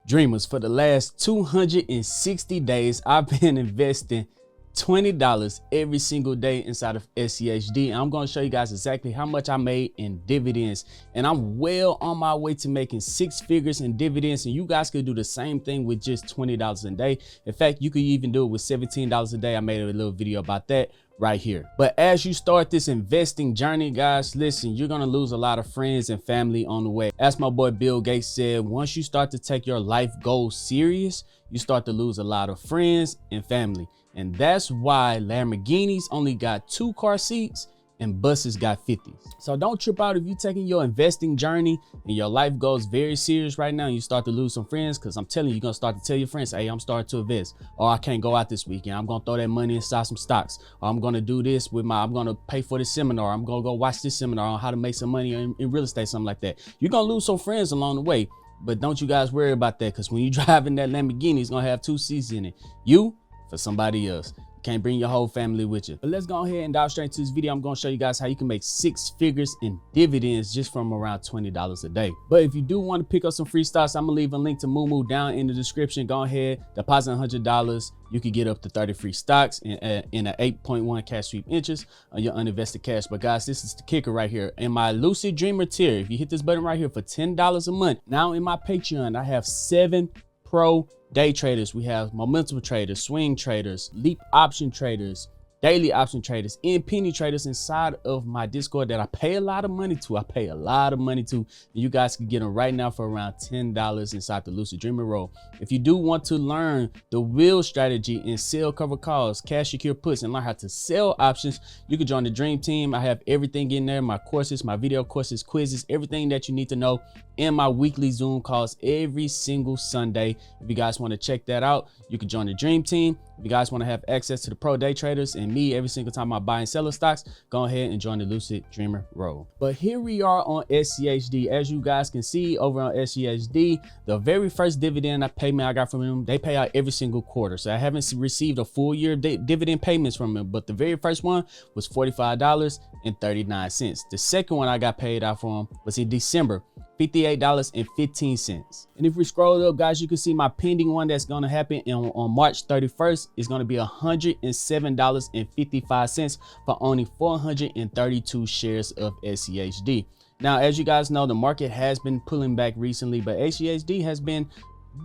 Dreamers, for the last 260 days, I've been investing $20 every single day inside of SCHD. And I'm going to show you guys exactly how much I made in dividends. And I'm well on my way to making 6 figures in dividends. And you guys could do the same thing with just $20 a day. In fact, you could even do it with $17 a day. I made a little video about that right here. But as you start this investing journey, guys, listen, you're gonna lose a lot of friends and family on the way. As my boy Bill Gates said, once you start to take your life goals serious, you start to lose a lot of friends and family. And that's why Lamborghinis only got 2 car seats and buses got 50s. So don't trip out if you're taking your investing journey and your life goes very serious right now and you start to lose some friends, because I'm telling you, you're gonna start to tell your friends, hey, I'm starting to invest, or I can't go out this weekend, I'm gonna throw that money inside some stocks, or I'm gonna do this with I'm gonna pay for this seminar, I'm gonna go watch this seminar on how to make some money in real estate, something like that. You're gonna lose some friends along the way, but don't you guys worry about that, because when you're driving that Lamborghini, it's gonna have 2 seats in it. You for somebody else. Can't bring your whole family with you. But let's go ahead and dive straight into this video. I'm going to show you guys how you can make 6 figures in dividends just from around $20 a day. But if you do want to pick up some free stocks, I'm gonna leave a link to Moo down in the description. Go ahead, deposit $100. You can get up to 30 free stocks in an 8.1 cash sweep interest on your uninvested cash. But guys, this is the kicker right here. In my Lucid Dreamer tier, if you hit this button right here for $10 a month, now in my Patreon, I have 7 pro day traders. We have momentum traders, swing traders, leap option traders, daily option traders, and penny traders inside of my Discord that I pay a lot of money to. And you guys can get them right now for around $10 inside the Lucid Dreamer role. If you do want to learn the wheel strategy and sell cover calls, cash secure puts, and learn how to sell options, you can join the Dream Team. I have everything in there, my courses, my video courses, quizzes, everything that you need to know, and my weekly Zoom calls every single Sunday. If you guys want to check that out, you can join the Dream Team. If you guys want to have access to the pro day traders and me every single time I buy and sell stocks, go ahead and join the Lucid Dreamer role. But here we are on SCHD. As you guys can see over on SCHD, the very first dividend payment I got from them, they pay out every single quarter. So I haven't received a full year dividend payments from them, but the very first one was $45.39. The second one I got paid out from them was in December, $58.15. And if we scroll up, guys, you can see my pending one that's going to happen on March 31st is going to be $107.55 for owning 432 shares of SCHD. Now, as you guys know, the market has been pulling back recently, but SCHD has been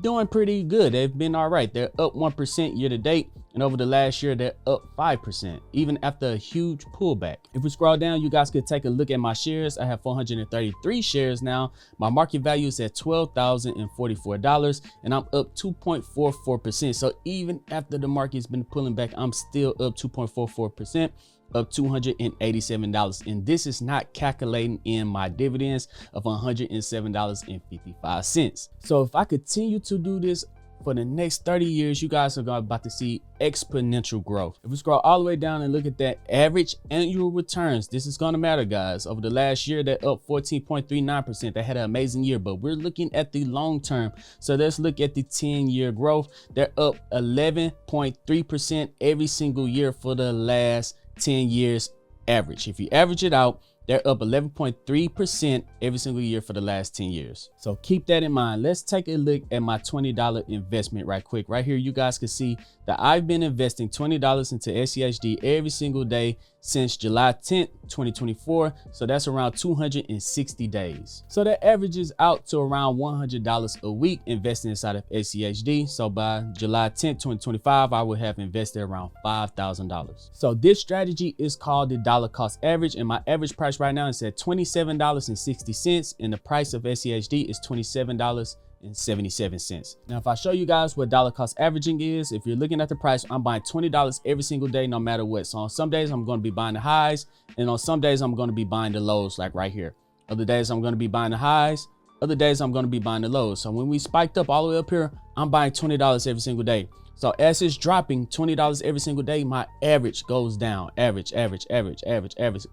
doing pretty good. They've been all right. They're up 1% year to date, and over the last year they're up 5%, even after a huge pullback. If we scroll down, you guys could take a look at my shares. I have 433 shares now. My market value is at $12,044, and I'm up 2.44%. So even after the market's been pulling back, I'm still up 2.44%. Up $287, and this is not calculating in my dividends of $107.55. So if I continue to do this for the next 30 years, you guys are about to see exponential growth. If we scroll all the way down and look at that average annual returns, this is going to matter, guys. Over the last year, they're up 14.39%. They had an amazing year, but we're looking at the long term. So let's look at the 10-year growth. They're up 11.3% every single year for the last 10 years average. If you average it out, they're up 11.3% every single year for the last 10 years. So keep that in mind. Let's take a look at my $20 investment right quick. Right here, you guys can see that I've been investing $20 into SCHD every single day since July 10th, 2024. So that's around 260 days. So that averages out to around $100 a week investing inside of SCHD. So by July 10th, 2025, I would have invested around $5,000. So this strategy is called the dollar cost average, and my average price right now is at $27.60, and the price of SCHD is $27.77. Now, if I show you guys what dollar cost averaging is, if you're looking at the price, I'm buying $20 every single day, no matter what. So on some days, I'm going to be buying the highs, and on some days, I'm going to be buying the lows, like right here. Other days, I'm going to be buying the highs. Other days, I'm going to be buying the lows. So when we spiked up all the way up here, I'm buying $20 every single day. So as it's dropping $20 every single day, my average goes down. Average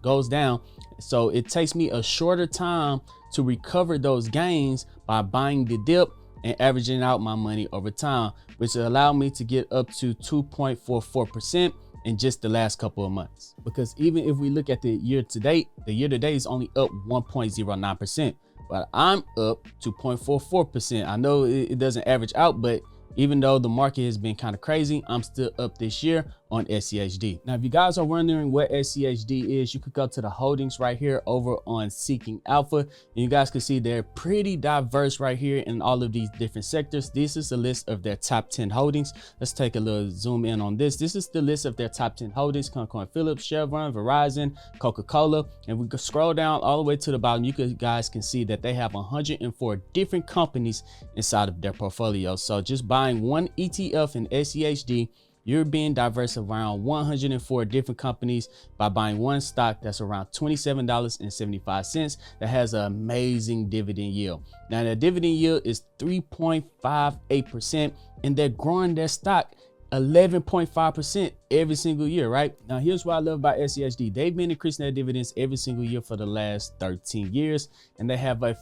goes down. So it takes me a shorter time to recover those gains by buying the dip and averaging out my money over time, which allowed me to get up to 2.44% in just the last couple of months. Because even if we look at the year to date is only up 1.09%. but I'm up to 0.44%. I know it doesn't average out, but even though the market has been kind of crazy, I'm still up this year on SCHD. Now, if you guys are wondering what SCHD is, you could go to the holdings right here over on Seeking Alpha, and you guys can see they're pretty diverse right here in all of these different sectors. This is a list of their top 10 holdings. Let's take a little zoom in on this. This is the list of their top 10 holdings: ConocoPhillips, Chevron, Verizon, Coca-Cola. And we can scroll down all the way to the bottom. You guys can see that they have 104 different companies inside of their portfolio. So just buying one ETF in SCHD, you're being diverse around 104 different companies by buying one stock that's around $27.75 that has an amazing dividend yield. Now, the dividend yield is 3.58%, and they're growing their stock 11.5% every single year, right? Now, here's what I love about SCHD. They've been increasing their dividends every single year for the last 13 years, and they have a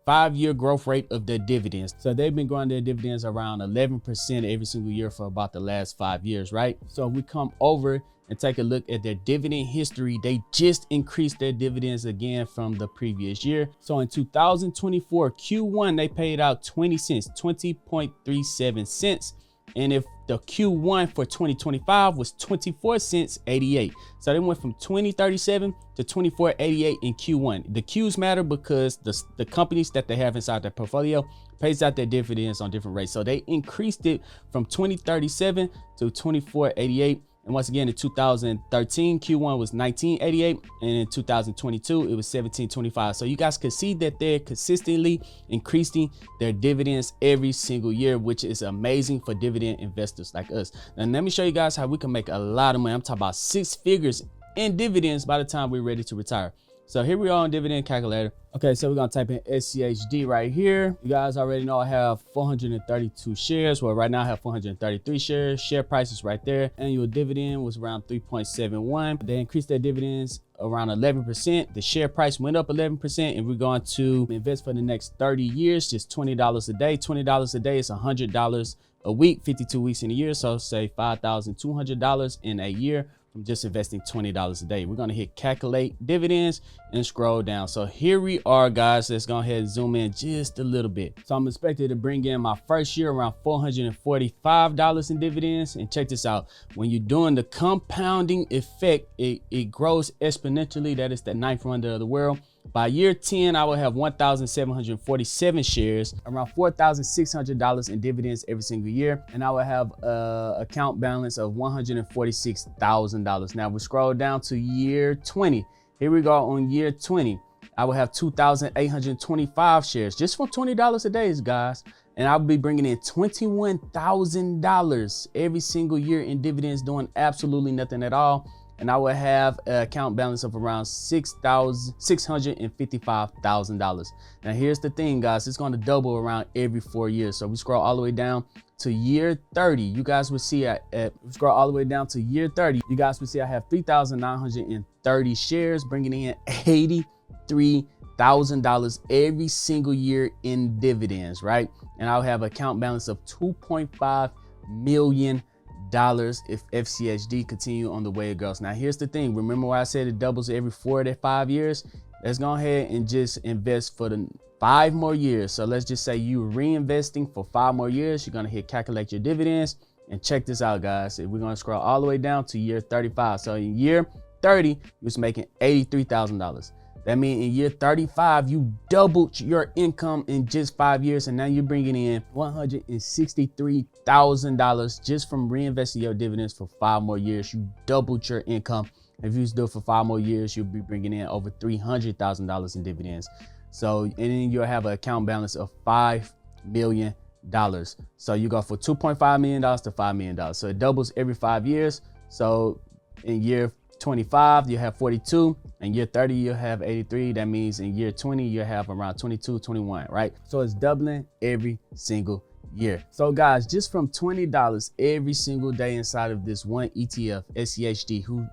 5-year growth rate of their dividends. So they've been growing their dividends around 11% every single year for about the last 5 years, right? So if we come over and take a look at their dividend history, they just increased their dividends again from the previous year. So in 2024 Q1, they paid out 20 cents, 20.37 cents. And if the Q1 for 2025 was 24 cents 88. So they went from 20.37 to 24.88 in Q1. The Qs matter because the companies that they have inside their portfolio pays out their dividends on different rates. So they increased it from 20.37 to 24.88. And once again, in 2013, Q1 was 19.88, and in 2022, it was 17.25. So you guys can see that they're consistently increasing their dividends every single year, which is amazing for dividend investors like us. Now, let me show you guys how we can make a lot of money. I'm talking about 6 figures in dividends by the time we're ready to retire. So here we are on dividend calculator. Okay, so we're gonna type in SCHD right here. You guys already know I have 432 shares. Well, right now I have 433 shares. Share price is right there. Annual dividend was around 3.71. They increased their dividends around 11%. The share price went up 11%, and we're going to invest for the next 30 years, just $20 a day. $20 a day is $100 a week, 52 weeks in a year. So say $5,200 in a year from just investing $20 a day. We're gonna hit calculate dividends and scroll down. So here we are, guys. Let's go ahead and zoom in just a little bit. So I'm expected to bring in my first year around $445 in dividends. And check this out. When you're doing the compounding effect, it grows exponentially. That is the 9th wonder of the world. By year 10, I will have 1,747 shares, around $4,600 in dividends every single year. And I will have an account balance of $146,000. Now we scroll down to year 20. Here we go on year 20. I will have 2,825 shares just for $20 a day, guys. And I'll be bringing in $21,000 every single year in dividends, doing absolutely nothing at all. And I will have an account balance of around $655,000. Now, here's the thing, guys. It's going to double around every 4 years. So we scroll all the way down to year 30. You guys will see scroll all the way down to year 30. You guys will see I have 3,930 shares, bringing in $83,000 every single year in dividends, right? And I'll have an account balance of $2.5 million if SCHD continue on the way it goes. Now, here's the thing. Remember why I said it doubles every 4 to 5 years? Let's go ahead and just invest for the 5 more years. So let's just say you're reinvesting for 5 more years. You're going to hit calculate your dividends. And check this out, guys. We're going to scroll all the way down to year 35. So in year 30, you was making $83,000. That means in year 35, you doubled your income in just 5 years. And now you're bringing in $163,000 just from reinvesting your dividends for 5 more years. You doubled your income. If you do it for 5 more years, you'll be bringing in over $300,000 in dividends. So, and then you'll have an account balance of $5 million. So you go from $2.5 million to $5 million. So it doubles every 5 years. So in year 25, you have 42. In year 30, you'll have 83. That means in year 20, you'll have around 22, 21, right? So it's doubling every single year. So guys, just from $20 every single day inside of this one ETF, SCHD, who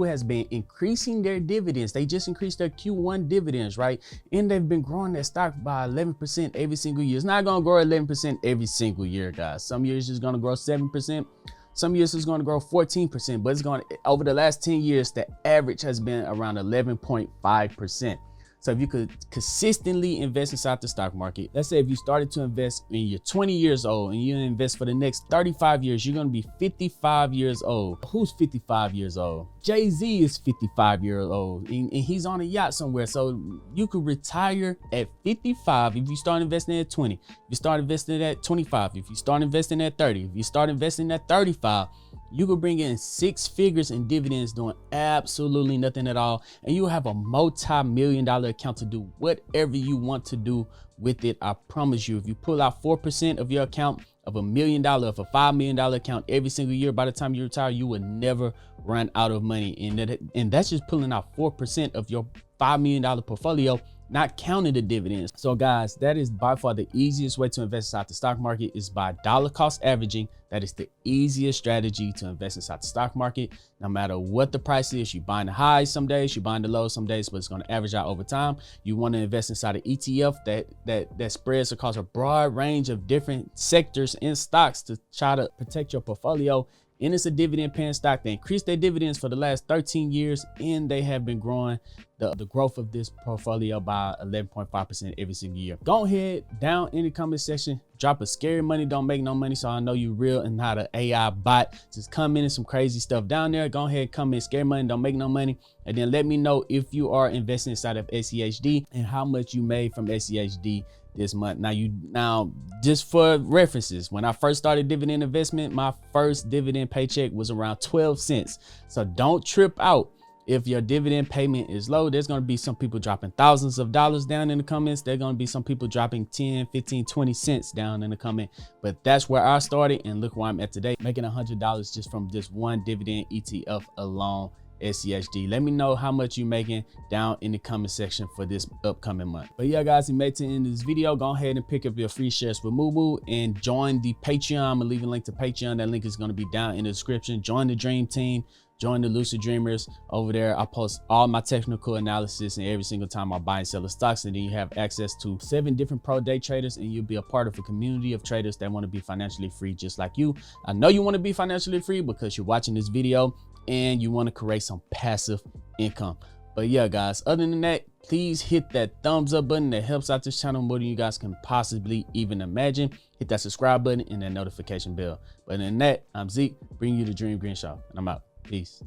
has been increasing their dividends. They just increased their Q1 dividends, right? And they've been growing their stock by 11% every single year. It's not going to grow 11% every single year, guys. Some years it's going to grow 7%. Some years it's going to grow 14%, but it's going to, over the last 10 years, the average has been around 11.5%. So if you could consistently invest inside the stock market, let's say if you started to invest when you're 20 years old and you invest for the next 35 years, you're going to be 55 years old. Who's 55 years old? Jay-Z is 55 years old and he's on a yacht somewhere. So you could retire at 55 if you start investing at 20, if you start investing at 25, if you start investing at 30, if you start investing at 35, you could bring in 6 figures in dividends doing absolutely nothing at all. And you have a multi-million-dollar account to do whatever you want to do with it. I promise you, if you pull out 4% of your account of $1 million, of a $5 million account every single year, by the time you retire, you will never run out of money. And that's just pulling out 4% of your $5 million portfolio, not counting the dividends. So guys, that is by far the easiest way to invest inside the stock market, is by dollar cost averaging. That is the easiest strategy to invest inside the stock market. No matter what the price is, you buying the highs some days, you buying the lows some days, but it's going to average out over time. You want to invest inside an ETF that spreads across a broad range of different sectors and stocks to try to protect your portfolio. And it's a dividend paying stock. They increased their dividends for the last 13 years, and they have been growing the growth of this portfolio by 11.5% every single year. Go ahead down in the comment section, drop a scary money don't make no money, so I know you real and not an AI bot. Just comment in some crazy stuff down there. Go ahead, comment scary money don't make no money, and then let me know if you are investing inside of SCHD and how much you made from SCHD this month. Now just for references, when I first started dividend investment, my first dividend paycheck was around 12 cents. So don't trip out if your dividend payment is low. There's going to be some people dropping thousands of dollars down in the comments. There's going to be some people dropping 10, 15, 20 cents down in the comment. But that's where I started, and look where I'm at today, making $100 just from this one dividend ETF alone, SCHD. Let me know how much you're making down in the comment section for this upcoming month. But yeah, guys, you made it to the end of this video. Go ahead and pick up your free shares with Moo and join the Patreon. I'm gonna leave a link to Patreon. That link is going to be down in the description. Join the dream team, join the Lucid Dreamers over there. I post all my technical analysis and every single time I buy and sell the stocks, and then you have access to 7 different pro day traders, and you'll be a part of a community of traders that want to be financially free just like you. I know you want to be financially free because you're watching this video and you want to create some passive income. But yeah, guys, other than that, please hit that thumbs up button. That helps out this channel more than you guys can possibly even imagine. Hit that subscribe button and that notification bell. But other than that, I'm Zeke, bringing you the Dream Green Show, and I'm out. Peace.